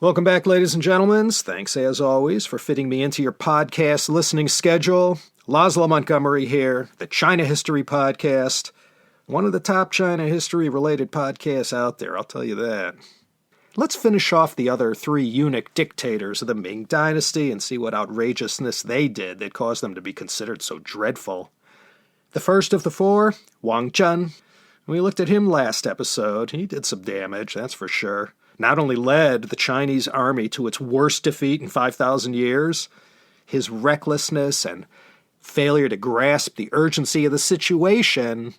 Welcome back, ladies and gentlemen. Thanks, as always, for fitting me into your podcast listening schedule. Laszlo Montgomery here, the China History Podcast. One of the top China history-related podcasts out there, I'll tell you that. Let's finish off the other three eunuch dictators of the Ming Dynasty and see what outrageousness they did that caused them to be considered so dreadful. The first of the four, Wang Zhi. We looked at him last episode. He did some damage, that's for sure. Not only led the Chinese army to its worst defeat in 5,000 years, his recklessness and failure to grasp the urgency of the situation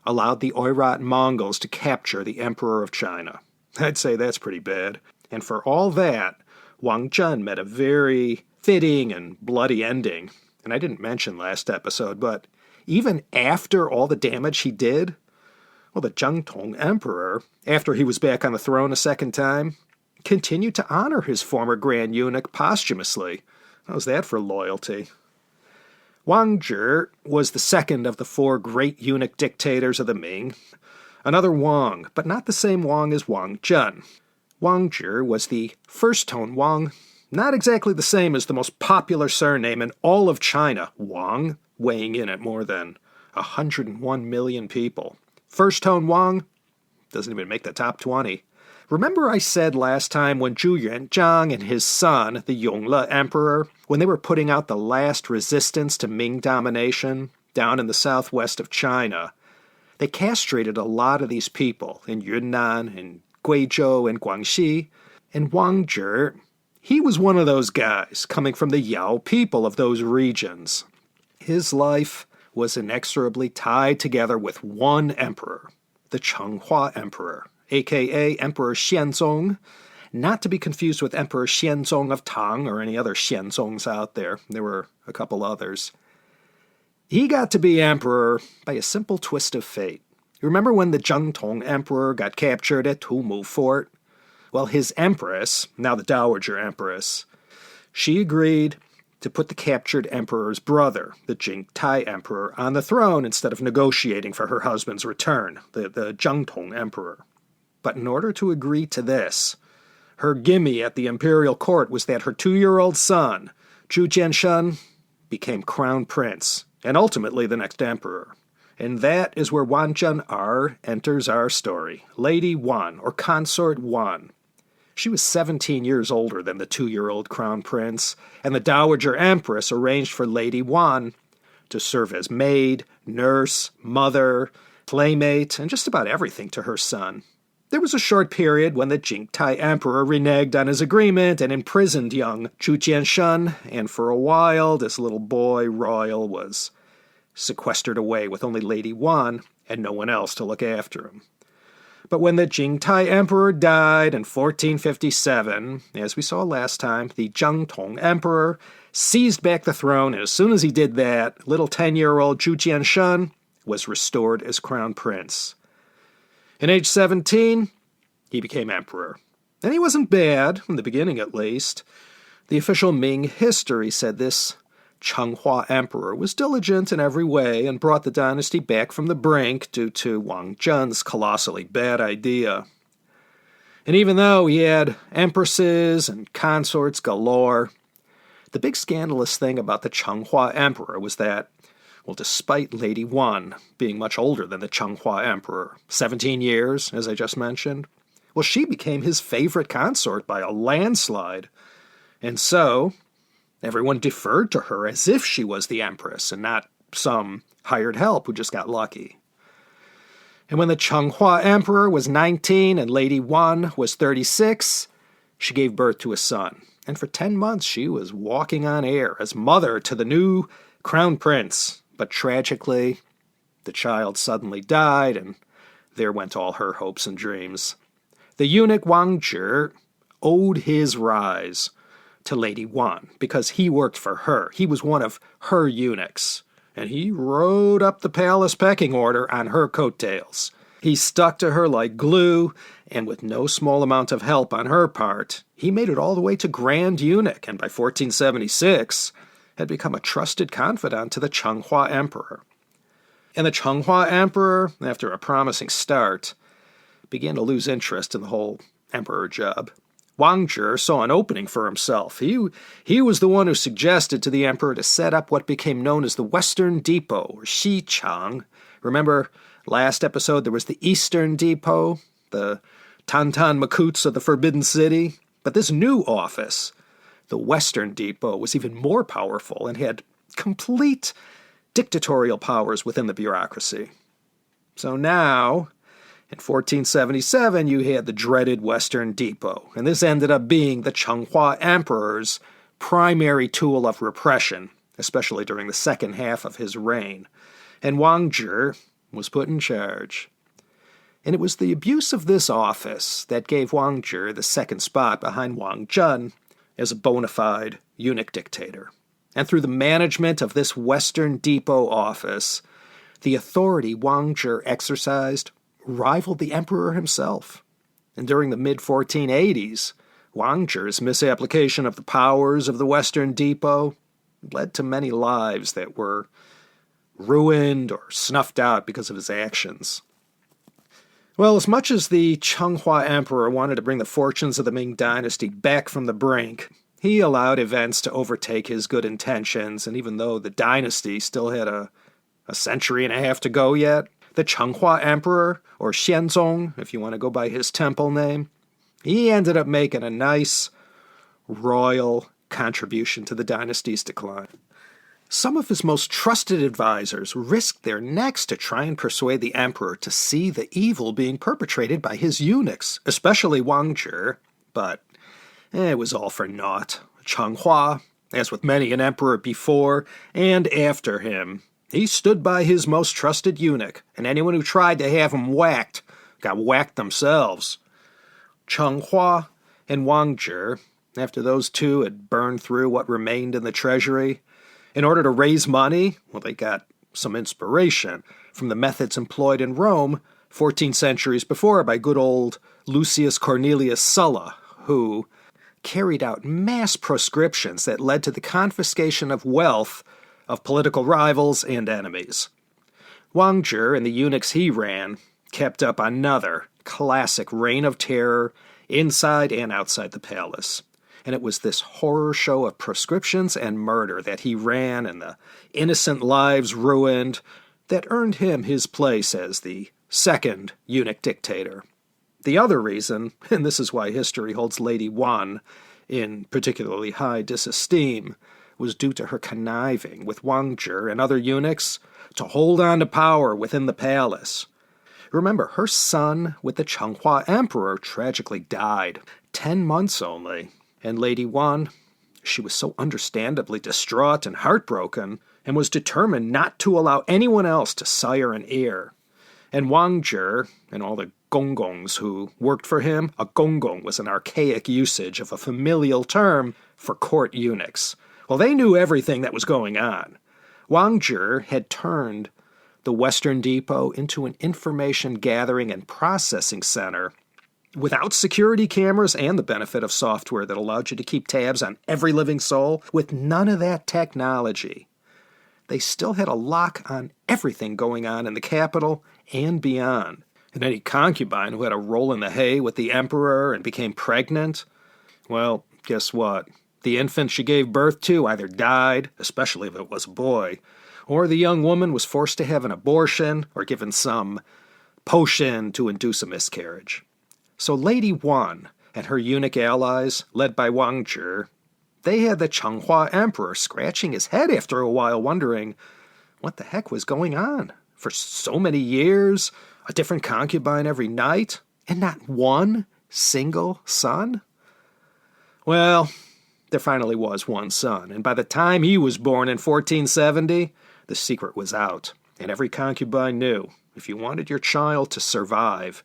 allowed the Oirat Mongols to capture the Emperor of China. I'd say that's pretty bad. And for all that, Wang Zhi met a very fitting and bloody ending. And I didn't mention last episode, but even after all the damage he did, well, the Zhengtong Emperor, after he was back on the throne a second time, continued to honor his former Grand Eunuch posthumously. How's that for loyalty? Wang Zhi was the second of the four great eunuch dictators of the Ming. Another Wang, but not the same Wang as Wang Zhi. Wang Zhi was the first tone Wang, not exactly the same as the most popular surname in all of China, Wang, weighing in at more than 101 million people. First tone Wang doesn't even make the top 20. Remember I said last time when Zhu Yuanzhang and his son, the Yongle Emperor, when they were putting out the last resistance to Ming domination down in the southwest of China, they castrated a lot of these people in Yunnan and Guizhou and Guangxi, and Wang Zhi, he was one of those guys coming from the Yao people of those regions. His life was inexorably tied together with one emperor, the Chenghua Emperor, a.k.a. Emperor Xianzong, not to be confused with Emperor Xianzong of Tang or any other Xianzongs out there. There were a couple others. He got to be emperor by a simple twist of fate. You remember when the Zhengtong Emperor got captured at Tumu Fort? Well, his empress, now the Dowager Empress, she agreed to put the captured emperor's brother, the Jingtai Emperor, on the throne instead of negotiating for her husband's return, the Zhengtong Emperor. But in order to agree to this, her gimme at the imperial court was that her 2-year-old son, Zhu Jianshan, became crown prince, and ultimately the next emperor. And that is where Wan Zhen enters our story. Lady Wan, or Consort Wan. She was 17 years older than the 2-year-old crown prince, and the Dowager Empress arranged for Lady Wan to serve as maid, nurse, mother, playmate, and just about everything to her son. There was a short period when the Jingtai Emperor reneged on his agreement and imprisoned young Zhu Jianshan, and for a while this little boy royal was sequestered away with only Lady Wan and no one else to look after him. But when the Jingtai Emperor died in 1457, as we saw last time, the Zhengtong Emperor seized back the throne, and as soon as he did that, little 10-year-old Zhu Jianshan was restored as crown prince. In age 17, he became emperor. And he wasn't bad, in the beginning at least. The official Ming history said this Chenghua Emperor was diligent in every way and brought the dynasty back from the brink due to Wang Zhen's colossally bad idea. And even though he had empresses and consorts galore, the big scandalous thing about the Chenghua Emperor was that, well, despite Lady Wan being much older than the Chenghua Emperor, 17 years, as I just mentioned, well, she became his favorite consort by a landslide. And so everyone deferred to her as if she was the empress and not some hired help who just got lucky. And when the Chenghua Emperor was 19 and Lady Wan was 36, she gave birth to a son. And for 10 months she was walking on air as mother to the new crown prince. But tragically, the child suddenly died, and there went all her hopes and dreams. The eunuch Wang Zhi owed his rise to Lady Wan because he worked for her. He was one of her eunuchs, and he rode up the palace pecking order on her coattails. He stuck to her like glue, and with no small amount of help on her part, he made it all the way to Grand Eunuch, and by 1476 had become a trusted confidant to the Chenghua Emperor. And the Chenghua Emperor, after a promising start, began to lose interest in the whole emperor job. Wang Zhi saw an opening for himself. He was the one who suggested to the emperor to set up what became known as the Western Depot, or Xichang. Remember, last episode there was the Eastern Depot, the Tantan Makuts of the Forbidden City? But this new office, the Western Depot, was even more powerful and had complete dictatorial powers within the bureaucracy. So now, in 1477, you had the dreaded Western Depot, and this ended up being the Changhua Emperor's primary tool of repression, especially during the second half of his reign. And Wang Zhi was put in charge. And it was the abuse of this office that gave Wang Zhi the second spot behind Wang Zhen as a bona fide eunuch dictator. And through the management of this Western Depot office, the authority Wang Zhi exercised rivaled the emperor himself. And during the mid-1480s, Wang Zhi's misapplication of the powers of the Western Depot led to many lives that were ruined or snuffed out because of his actions. Well, as much as the Changhua Emperor wanted to bring the fortunes of the Ming Dynasty back from the brink, he allowed events to overtake his good intentions, and even though the dynasty still had a century and a half to go yet, the Changhua Emperor, or Xianzong, if you want to go by his temple name, he ended up making a nice, royal contribution to the dynasty's decline. Some of his most trusted advisors risked their necks to try and persuade the emperor to see the evil being perpetrated by his eunuchs, especially Wang Zhi, but it was all for naught. Changhua, as with many an emperor before and after him, he stood by his most trusted eunuch, and anyone who tried to have him whacked got whacked themselves. Changhua and Wang Zhi, after those two had burned through what remained in the treasury, in order to raise money, well, they got some inspiration from the methods employed in Rome 14 centuries before by good old Lucius Cornelius Sulla, who carried out mass proscriptions that led to the confiscation of wealth of political rivals and enemies. Wang Zhi and the eunuchs he ran kept up another classic reign of terror inside and outside the palace. And it was this horror show of proscriptions and murder that he ran and the innocent lives ruined that earned him his place as the second eunuch dictator. The other reason, and this is why history holds Lady Wan in particularly high disesteem, was due to her conniving with Wang Zhi and other eunuchs to hold on to power within the palace. Remember, her son with the Changhua Emperor tragically died, 10 months only, and Lady Wan, she was so understandably distraught and heartbroken, and was determined not to allow anyone else to sire an heir. And Wang Zhi and all the gonggongs who worked for him, a gonggong was an archaic usage of a familial term for court eunuchs. Well, they knew everything that was going on. Wang Zhi had turned the Western Depot into an information gathering and processing center without security cameras and the benefit of software that allowed you to keep tabs on every living soul. With none of that technology, they still had a lock on everything going on in the capital and beyond. And any concubine who had a roll in the hay with the emperor and became pregnant, well, guess what? The infant she gave birth to either died, especially if it was a boy, or the young woman was forced to have an abortion or given some potion to induce a miscarriage. So Lady Wan and her eunuch allies, led by Wang Zhi, they had the Changhua Emperor scratching his head after a while, wondering what the heck was going on. For so many years, a different concubine every night, and not one single son? Well, there finally was one son, and by the time he was born in 1470, the secret was out, and every concubine knew if you wanted your child to survive,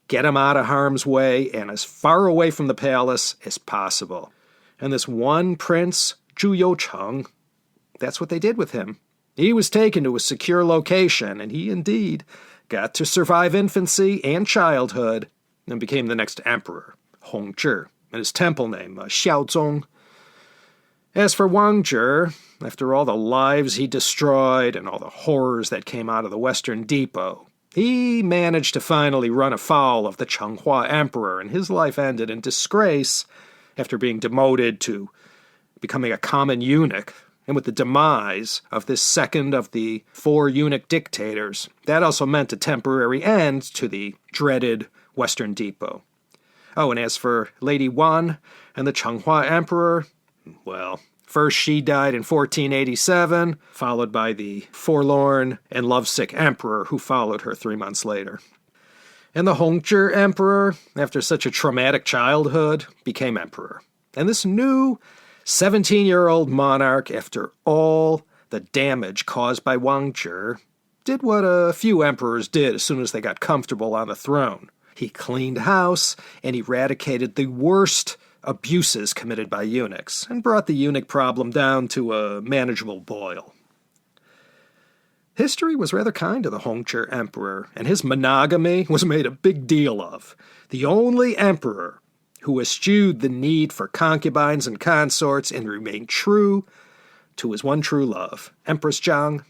get him out of harm's way and as far away from the palace as possible. And this one prince, Zhu Youcheng, that's what they did with him. He was taken to a secure location, and he indeed got to survive infancy and childhood and became the next emperor, Hongzhi, and his temple name, Xiaozong. As for Wang Zhi, after all the lives he destroyed and all the horrors that came out of the Western Depot, He managed to finally run afoul of the Changhua emperor, and his life ended in disgrace after being demoted to becoming a common eunuch. And with the demise of this second of the 4 eunuch dictators, that also meant a temporary end to the dreaded Western Depot. Oh, and as for Lady Wan and the Changhua emperor, well, first she died in 1487, followed by the forlorn and lovesick emperor who followed her 3 months later. And the Hongzhi emperor, after such a traumatic childhood, became emperor. And this new 17-year-old monarch, after all the damage caused by Wang Zhi, did what a few emperors did as soon as they got comfortable on the throne. He cleaned house and eradicated the worst abuses committed by eunuchs, and brought the eunuch problem down to a manageable boil. History was rather kind to the Hongzhi emperor, and his monogamy was made a big deal of. The only emperor who eschewed the need for concubines and consorts and remained true to his one true love, Empress Zhang.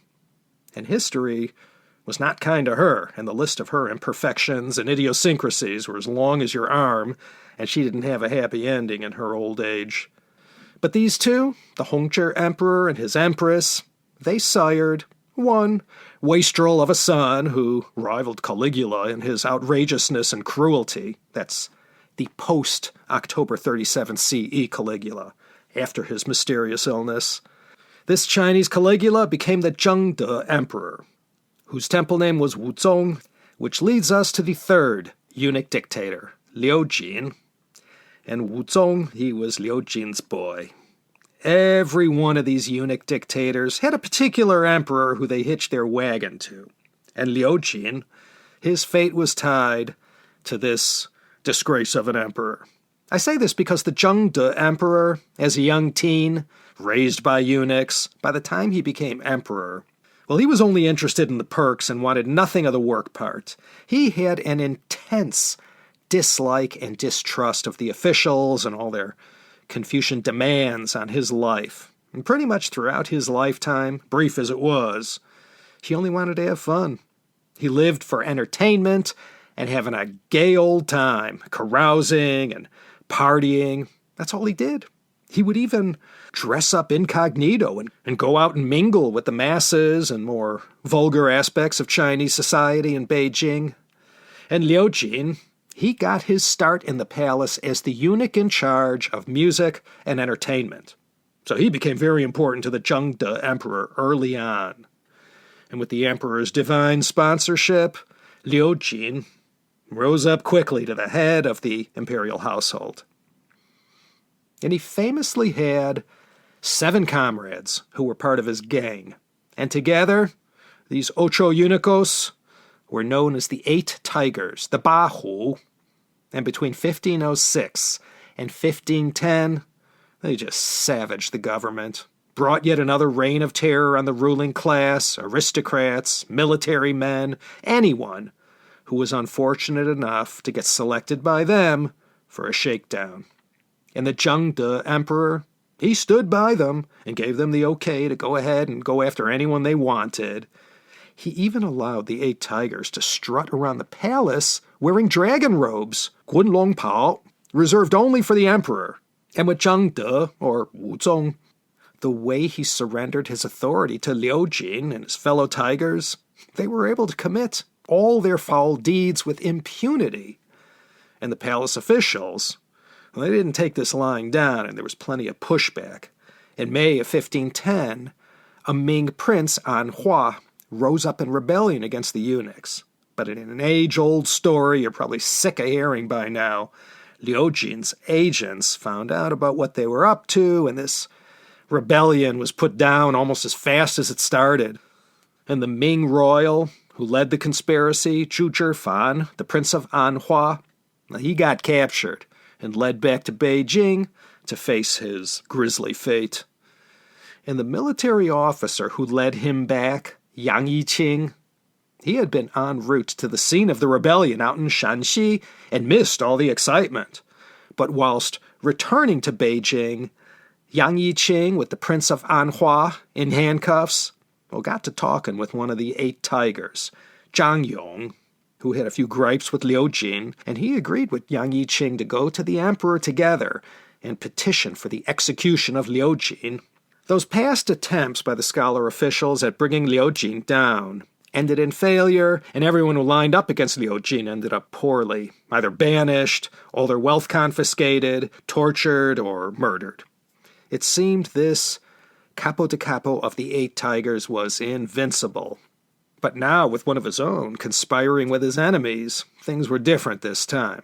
And history was not kind to her, and the list of her imperfections and idiosyncrasies were as long as your arm, and she didn't have a happy ending in her old age. But these two, the Hongzhi emperor and his empress, they sired one wastrel of a son who rivaled Caligula in his outrageousness and cruelty. That's the post-October 37 CE Caligula, after his mysterious illness. This Chinese Caligula became the Zhengde emperor, whose temple name was Wuzong, which leads us to the third eunuch dictator, Liu Jin. And Wuzong, he was Liu Jin's boy. Every one of these eunuch dictators had a particular emperor who they hitched their wagon to. And Liu Jin, his fate was tied to this disgrace of an emperor. I say this because the Zhengde emperor, as a young teen, raised by eunuchs, by the time he became emperor, well, he was only interested in the perks and wanted nothing of the work part. He had an intense dislike and distrust of the officials and all their Confucian demands on his life. And pretty much throughout his lifetime, brief as it was, he only wanted to have fun. He lived for entertainment and having a gay old time, carousing and partying. That's all he did. He would even dress up incognito and go out and mingle with the masses and more vulgar aspects of Chinese society in Beijing. And Liu Jin, he got his start in the palace as the eunuch in charge of music and entertainment. So he became very important to the Zhengde emperor early on. And with the emperor's divine sponsorship, Liu Jin rose up quickly to the head of the imperial household. And he famously had 7 comrades who were part of his gang. And together, these ocho eunuchos were known as the 8 Tigers, the Bahu. And between 1506 and 1510, they just savaged the government, brought yet another reign of terror on the ruling class, aristocrats, military men, anyone who was unfortunate enough to get selected by them for a shakedown. And the Zhengde emperor, he stood by them and gave them the okay to go ahead and go after anyone they wanted. He even allowed the 8 Tigers to strut around the palace wearing dragon robes, Gunlong Pao, reserved only for the emperor. And with Zhengde, or Wuzong, the way he surrendered his authority to Liu Jin and his fellow Tigers, they were able to commit all their foul deeds with impunity. And the palace officials, well, they didn't take this lying down, and there was plenty of pushback. In May of 1510, a Ming prince, Anhua, rose up in rebellion against the eunuchs. But in an age-old story you're probably sick of hearing by now, Liu Jin's agents found out about what they were up to, and this rebellion was put down almost as fast as it started. And the Ming royal who led the conspiracy, Zhu Zhifan, the prince of Anhua, he got captured and led back to Beijing to face his grisly fate. And the military officer who led him back, Yang Yiqing, he had been en route to the scene of the rebellion out in Shanxi and missed all the excitement. But whilst returning to Beijing, Yang Yiqing, with the Prince of Anhua in handcuffs, got to talking with one of the 8 Tigers, Zhang Yong, who had a few gripes with Liu Jin, and he agreed with Yang Yiqing to go to the emperor together and petition for the execution of Liu Jin. Those past attempts by the scholar officials at bringing Liu Jin down ended in failure, and everyone who lined up against Liu Jin ended up poorly, either banished, all their wealth confiscated, tortured, or murdered. It seemed this capo de capo of the Eight Tigers was invincible. But now, with one of his own conspiring with his enemies, things were different this time.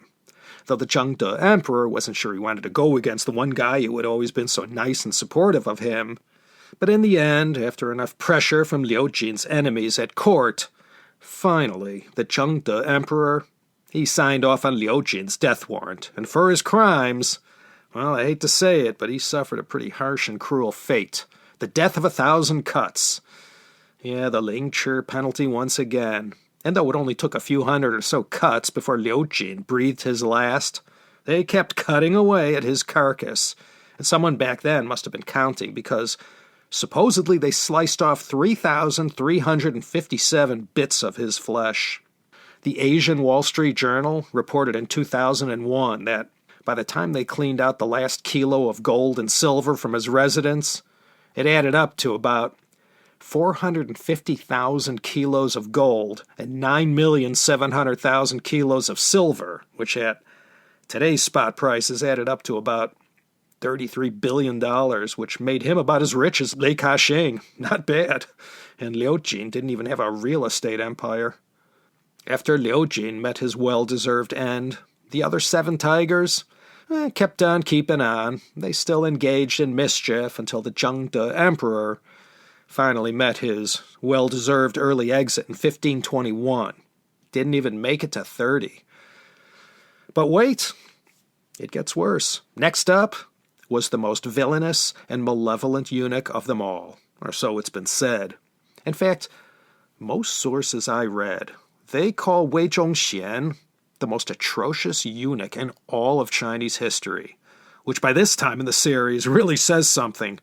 Though the Zhengde emperor wasn't sure he wanted to go against the one guy who had always been so nice and supportive of him. But in the end, after enough pressure from Liu Jin's enemies at court, finally, the Zhengde emperor, he signed off on Liu Jin's death warrant. And for his crimes, well, I hate to say it, but he suffered a pretty harsh and cruel fate. The death of 1,000 cuts. Yeah, the Lingchi penalty once again. And though it only took a few hundred or so cuts before Liu Jin breathed his last, they kept cutting away at his carcass. And someone back then must have been counting, because supposedly they sliced off 3,357 bits of his flesh. The Asian Wall Street Journal reported in 2001 that by the time they cleaned out the last kilo of gold and silver from his residence, it added up to about 450,000 kilos of gold and 9,700,000 kilos of silver, which at today's spot prices added up to about $33 billion, which made him about as rich as Li Ka-shing. Not bad. And Liu Jin didn't even have a real estate empire. After Liu Jin met his well-deserved end, the other 7 tigers kept on keeping on. They still engaged in mischief until the Zhengde emperor finally met his well-deserved early exit in 1521. Didn't even make it to 30. But wait, it gets worse. Next up was the most villainous and malevolent eunuch of them all, or so it's been said. In fact, most sources I read, they call Wei Zhongxian the most atrocious eunuch in all of Chinese history, which by this time in the series really says something.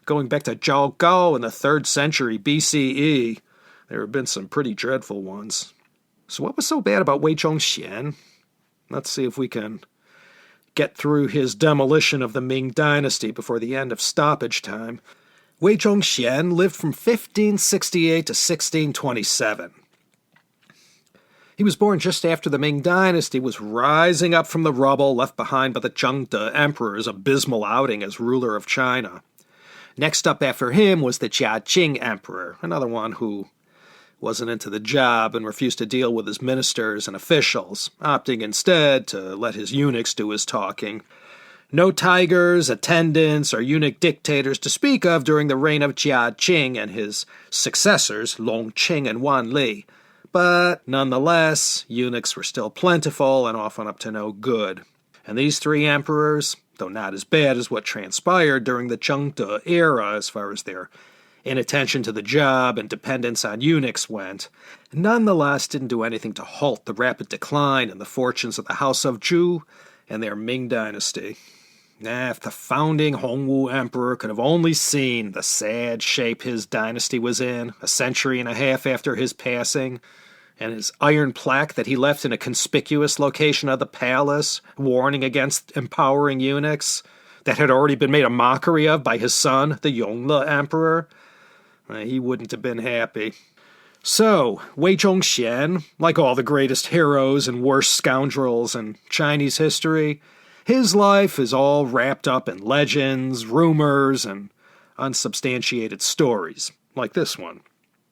Going back to Zhao Gao in the 3rd century BCE, there have been some pretty dreadful ones. So what was so bad about Wei Zhongxian? Let's see if we can get through his demolition of the Ming Dynasty before the end of stoppage time. Wei Zhongxian lived from 1568 to 1627. He was born just after the Ming Dynasty was rising up from the rubble left behind by the Zhengde emperor's abysmal outing as ruler of China. Next up after him was the Jia emperor, another one who wasn't into the job and refused to deal with his ministers and officials, opting instead to let his eunuchs do his talking. No tigers, attendants, or eunuch dictators to speak of during the reign of Jia and his successors, Long Qing and Wan Li. But nonetheless, eunuchs were still plentiful and often up to no good. And these 3 emperors, though not as bad as what transpired during the Zhengde era as far as their inattention to the job and dependence on eunuchs went, nonetheless didn't do anything to halt the rapid decline in the fortunes of the House of Zhu and their Ming Dynasty. If the founding Hongwu emperor could have only seen the sad shape his dynasty was in a century and a half after his passing, and his iron plaque that he left in a conspicuous location of the palace, warning against empowering eunuchs, that had already been made a mockery of by his son, the Yongle emperor, he wouldn't have been happy. So, Wei Zhongxian, like all the greatest heroes and worst scoundrels in Chinese history, his life is all wrapped up in legends, rumors, and unsubstantiated stories, like this one.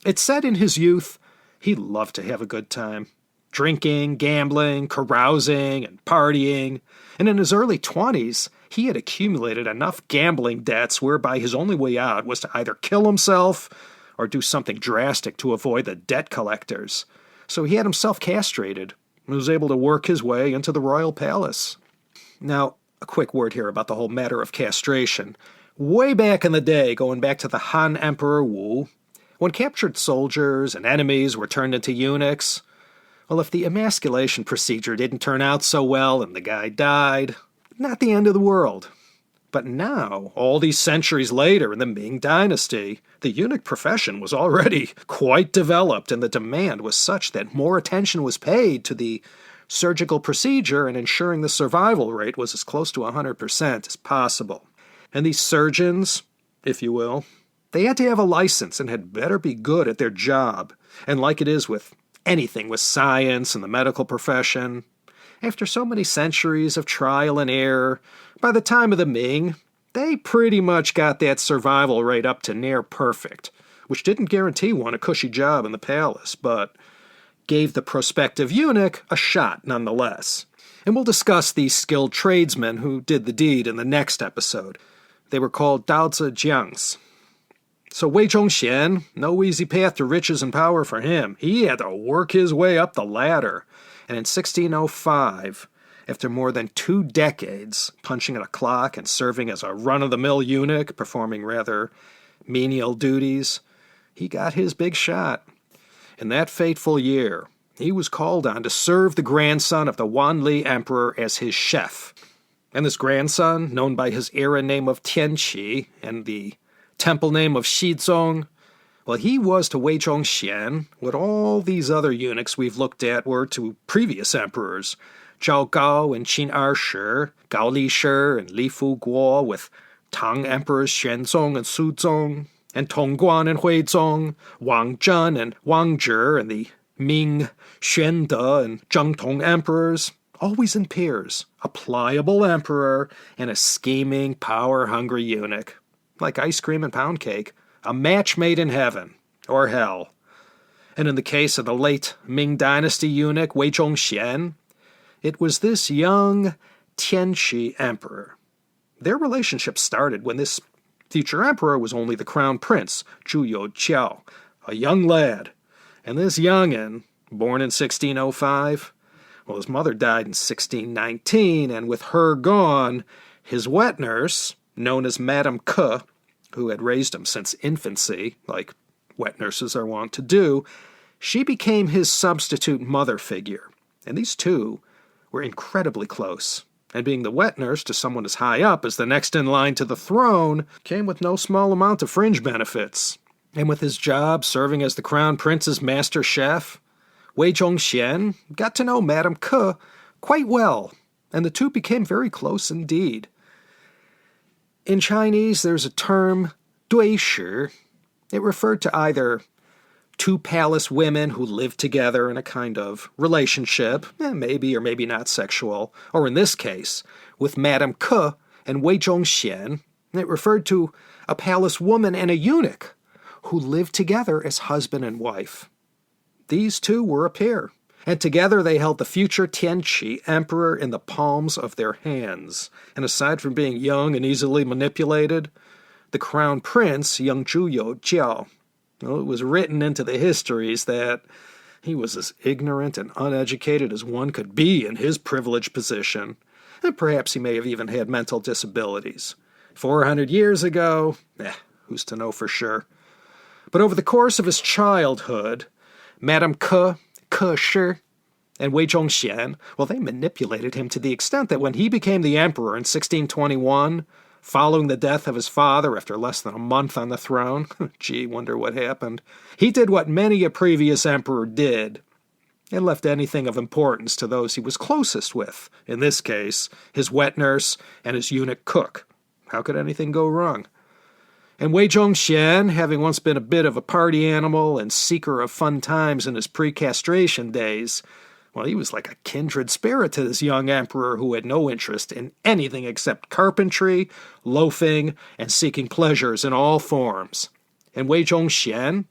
It's said in his youth he loved to have a good time. Drinking, gambling, carousing, and partying. And in his early 20s, he had accumulated enough gambling debts whereby his only way out was to either kill himself or do something drastic to avoid the debt collectors. So he had himself castrated and was able to work his way into the royal palace. Now, a quick word here about the whole matter of castration. Way back in the day, going back to the Han Emperor Wu, when captured soldiers and enemies were turned into eunuchs, well, if the emasculation procedure didn't turn out so well and the guy died, not the end of the world. But now, all these centuries later in the Ming Dynasty, the eunuch profession was already quite developed, and the demand was such that more attention was paid to the surgical procedure and ensuring the survival rate was as close to 100% as possible. And these surgeons, if you will, they had to have a license and had better be good at their job. And like it is with anything with science and the medical profession, after so many centuries of trial and error, by the time of the Ming, they pretty much got that survival rate up to near perfect, which didn't guarantee one a cushy job in the palace, but gave the prospective eunuch a shot nonetheless. And we'll discuss these skilled tradesmen who did the deed in the next episode. They were called Daozijiangs. So Wei Zhongxian, no easy path to riches and power for him. He had to work his way up the ladder. And in 1605, after more than 2 decades punching at a clock and serving as a run-of-the-mill eunuch, performing rather menial duties, he got his big shot. In that fateful year, he was called on to serve the grandson of the Wanli Emperor as his chef. And this grandson, known by his era name of Tianqi and the temple name of Shizong, well, he was to Wei Zhongxian what all these other eunuchs we've looked at were to previous emperors, Zhao Gao and Qin Ershi, Gao Lishi and Li Fuguo, with Tang emperors Xuanzong and Suzong, and Tongguan and Huizong, Wang Zhi and Wang Zhi, and the Ming, Xuande, and Zhengtong emperors, always in pairs, a pliable emperor and a scheming, power-hungry eunuch. Like ice cream and pound cake, a match made in heaven, or hell. And in the case of the late Ming Dynasty eunuch Wei Zhongxian, it was this young Tianqi emperor. Their relationship started when this future emperor was only the crown prince, Zhu Youqiao, a young lad. And this young'un, born in 1605, well, his mother died in 1619, and with her gone, his wet nurse, known as Madame Ke, who had raised him since infancy, like wet nurses are wont to do, she became his substitute mother figure. And these two were incredibly close. And being the wet nurse to someone as high up as the next in line to the throne came with no small amount of fringe benefits. And with his job serving as the crown prince's master chef, Wei Zhongxian got to know Madame Ke quite well, and the two became very close indeed. In Chinese, there's a term, 对视. It referred to either two palace women who lived together in a kind of relationship, maybe or maybe not sexual, or in this case, with Madame Ke and Wei Zhongxian, it referred to a palace woman and a eunuch who lived together as husband and wife. These two were a pair, and together they held the future Tianqi emperor in the palms of their hands. And aside from being young and easily manipulated, the crown prince, young Zhu Youqiao, well, it was written into the histories that he was as ignorant and uneducated as one could be in his privileged position, and perhaps he may have even had mental disabilities. 400 years ago, who's to know for sure? But over the course of his childhood, Madame Ke Shi, and Wei Zhongxian, well, they manipulated him to the extent that when he became the emperor in 1621, following the death of his father after less than a month on the throne, gee, wonder what happened, he did what many a previous emperor did, and left anything of importance to those he was closest with, in this case, his wet nurse and his eunuch cook. How could anything go wrong? And Wei Zhongxian, having once been a bit of a party animal and seeker of fun times in his pre-castration days, well, he was like a kindred spirit to this young emperor who had no interest in anything except carpentry, loafing, and seeking pleasures in all forms. And Wei Zhongxian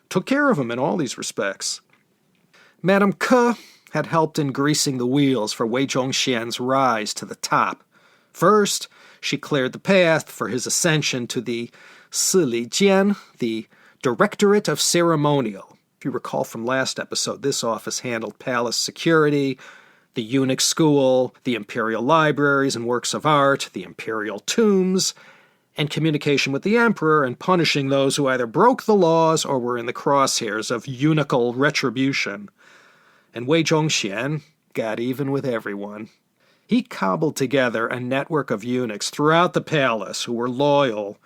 took care of him in all these respects. Madame Ke had helped in greasing the wheels for Wei Zhongxian's rise to the top. First, she cleared the path for his ascension to the Silijian, the Directorate of Ceremonial. If you recall from last episode, this office handled palace security, the eunuch school, the imperial libraries and works of art, the imperial tombs, and communication with the emperor and punishing those who either broke the laws or were in the crosshairs of eunuchal retribution. And Wei Zhongxian got even with everyone. He cobbled together a network of eunuchs throughout the palace who were loyal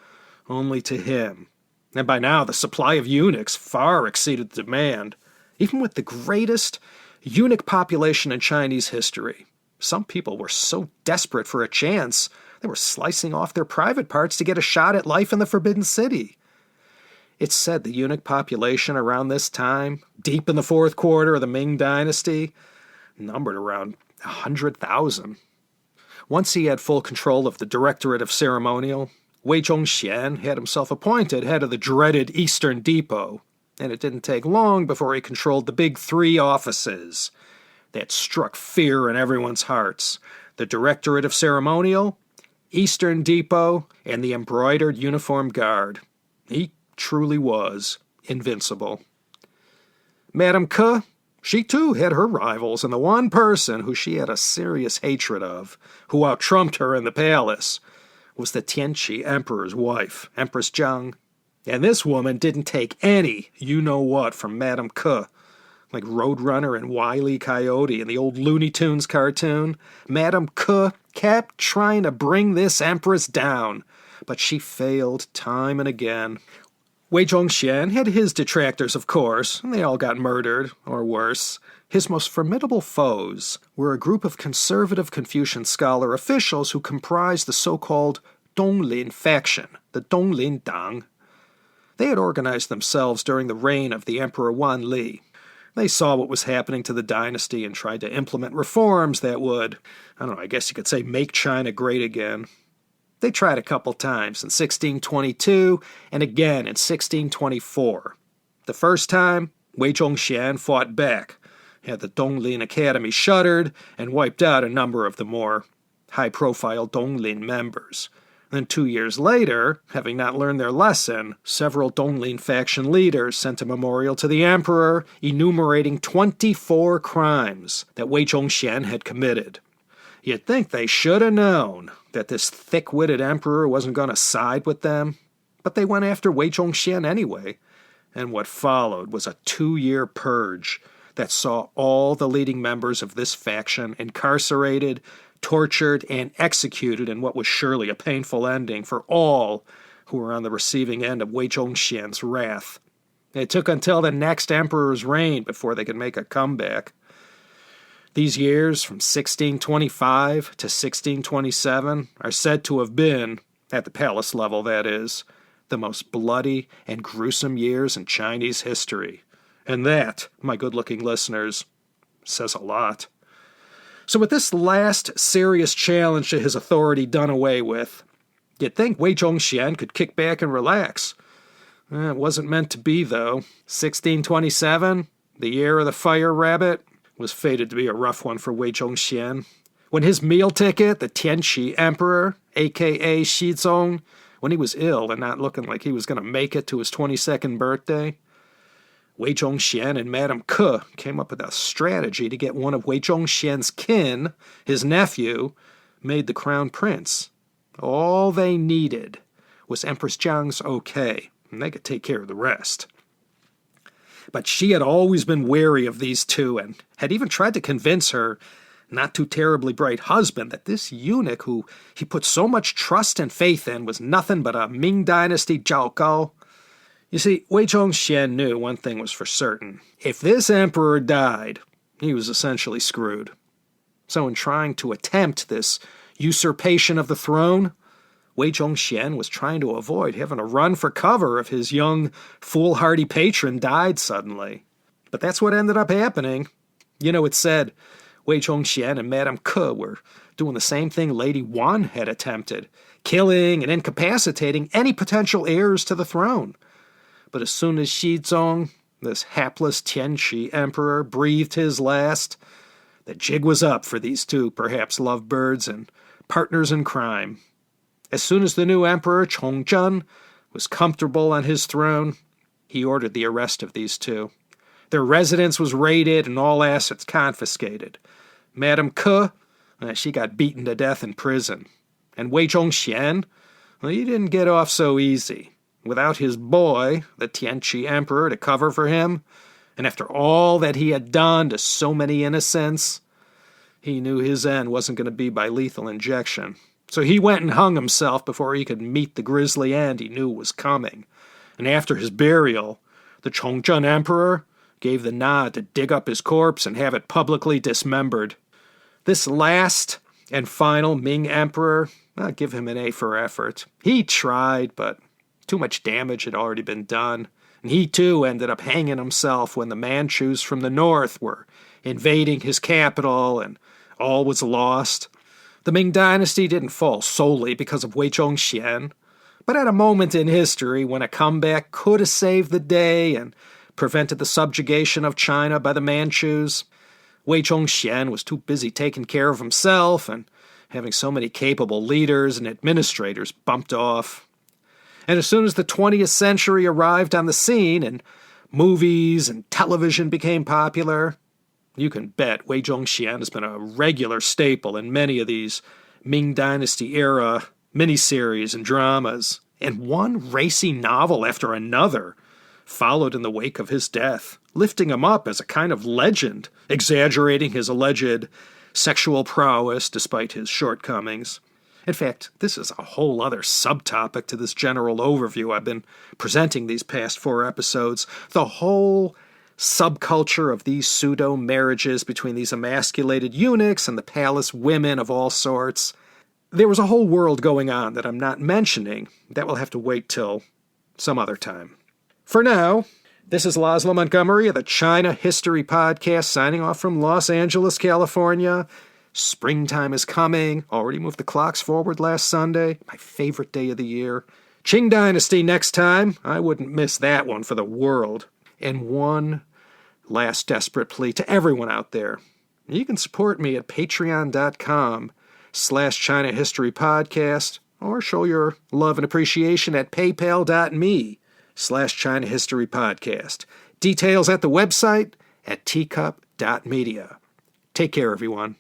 only to him. And by now, the supply of eunuchs far exceeded the demand. Even with the greatest eunuch population in Chinese history, some people were so desperate for a chance, they were slicing off their private parts to get a shot at life in the Forbidden City. It's said the eunuch population around this time, deep in the fourth quarter of the Ming Dynasty, numbered around 100,000. Once he had full control of the Directorate of Ceremonial, Wei Zhongxian had himself appointed head of the dreaded Eastern Depot, and it didn't take long before he controlled the big three offices that struck fear in everyone's hearts: the Directorate of Ceremonial, Eastern Depot, and the Embroidered Uniform Guard. He truly was invincible. Madame Ke, she too had her rivals, and the one person who she had a serious hatred of, who out-trumped her in the palace, was the Tianqi Emperor's wife, Empress Zhang. And this woman didn't take any you-know-what from Madame Ke. Like Roadrunner and Wile E. Coyote in the old Looney Tunes cartoon, Madame Ke kept trying to bring this empress down, but she failed time and again. Wei Zhongxian had his detractors, of course, and they all got murdered, or worse. His most formidable foes were a group of conservative Confucian scholar officials who comprised the so-called Donglin faction, the Donglin Dang. They had organized themselves during the reign of the Emperor Wan Li. They saw what was happening to the dynasty and tried to implement reforms that would, I guess you could say, make China great again. They tried a couple times, in 1622 and again in 1624. The first time, Wei Zhongxian fought back, had the Donglin Academy shuttered, and wiped out a number of the more high-profile Donglin members. Then 2 years later, having not learned their lesson, several Donglin faction leaders sent a memorial to the emperor enumerating 24 crimes that Wei Zhongxian had committed. You'd think they should have known that this thick-witted emperor wasn't going to side with them, but they went after Wei Zhongxian anyway, and what followed was a 2-year purge that saw all the leading members of this faction incarcerated, tortured, and executed in what was surely a painful ending for all who were on the receiving end of Wei Zhongxian's wrath. It took until the next emperor's reign before they could make a comeback. These years, from 1625 to 1627, are said to have been, at the palace level that is, the most bloody and gruesome years in Chinese history. And that, my good-looking listeners, says a lot. So with this last serious challenge to his authority done away with, you'd think Wei Zhongxian could kick back and relax. It wasn't meant to be, though. 1627, the year of the fire rabbit, was fated to be a rough one for Wei Zhongxian. When his meal ticket, the Tianqi Emperor, a.k.a. Shizong, when he was ill and not looking like he was going to make it to his 22nd birthday, Wei Zhongxian and Madame Ke came up with a strategy to get one of Wei Zhongxian's kin, his nephew, made the crown prince. All they needed was Empress Zhang's okay, and they could take care of the rest. But she had always been wary of these two and had even tried to convince her not too terribly bright husband that this eunuch who he put so much trust and faith in was nothing but a Ming Dynasty jiaogao. You see, Wei Zhongxian knew one thing was for certain. If this emperor died, he was essentially screwed. So in trying to attempt this usurpation of the throne, Wei Zhongxian was trying to avoid having to run for cover if his young, foolhardy patron died suddenly. But that's what ended up happening. It's said Wei Zhongxian and Madame Ke were doing the same thing Lady Wan had attempted, killing and incapacitating any potential heirs to the throne. But as soon as Shizong, this hapless Tianqi emperor, breathed his last, the jig was up for these two perhaps lovebirds and partners in crime. As soon as the new emperor, Chongzhen, was comfortable on his throne, he ordered the arrest of these two. Their residence was raided and all assets confiscated. Madame Ke, she got beaten to death in prison. And Wei Zhongxian, he didn't get off so easy. Without his boy, the Tianqi emperor, to cover for him, and after all that he had done to so many innocents, He knew his end wasn't going to be by lethal injection. So he went and hung himself before he could meet the grisly end he knew was coming. And after his burial, the Chongzhen emperor gave the nod to dig up his corpse and have it publicly dismembered. This last and final Ming emperor, I'll give him an A for effort. He tried, but too much damage had already been done. And he too ended up hanging himself when the Manchus from the north were invading his capital and all was lost. The Ming Dynasty didn't fall solely because of Wei Zhongxian, but at a moment in history when a comeback could have saved the day and prevented the subjugation of China by the Manchus, Wei Zhongxian was too busy taking care of himself and having so many capable leaders and administrators bumped off. And as soon as the 20th century arrived on the scene and movies and television became popular, you can bet Wei Zhongxian has been a regular staple in many of these Ming Dynasty era miniseries and dramas. And one racy novel after another followed in the wake of his death, lifting him up as a kind of legend, exaggerating his alleged sexual prowess despite his shortcomings. In fact, this is a whole other subtopic to this general overview I've been presenting these past 4 episodes. The whole subculture of these pseudo-marriages between these emasculated eunuchs and the palace women of all sorts. There was a whole world going on that I'm not mentioning. That will have to wait till some other time. For now, this is Laszlo Montgomery of the China History Podcast, signing off from Los Angeles, California. Springtime is coming. Already moved the clocks forward last Sunday. My favorite day of the year. Qing Dynasty next time. I wouldn't miss that one for the world. And one last desperate plea to everyone out there. You can support me at patreon.com/China History Podcast, or show your love and appreciation at paypal.me/China History Podcast. Details at the website at teacup.media. Take care, everyone.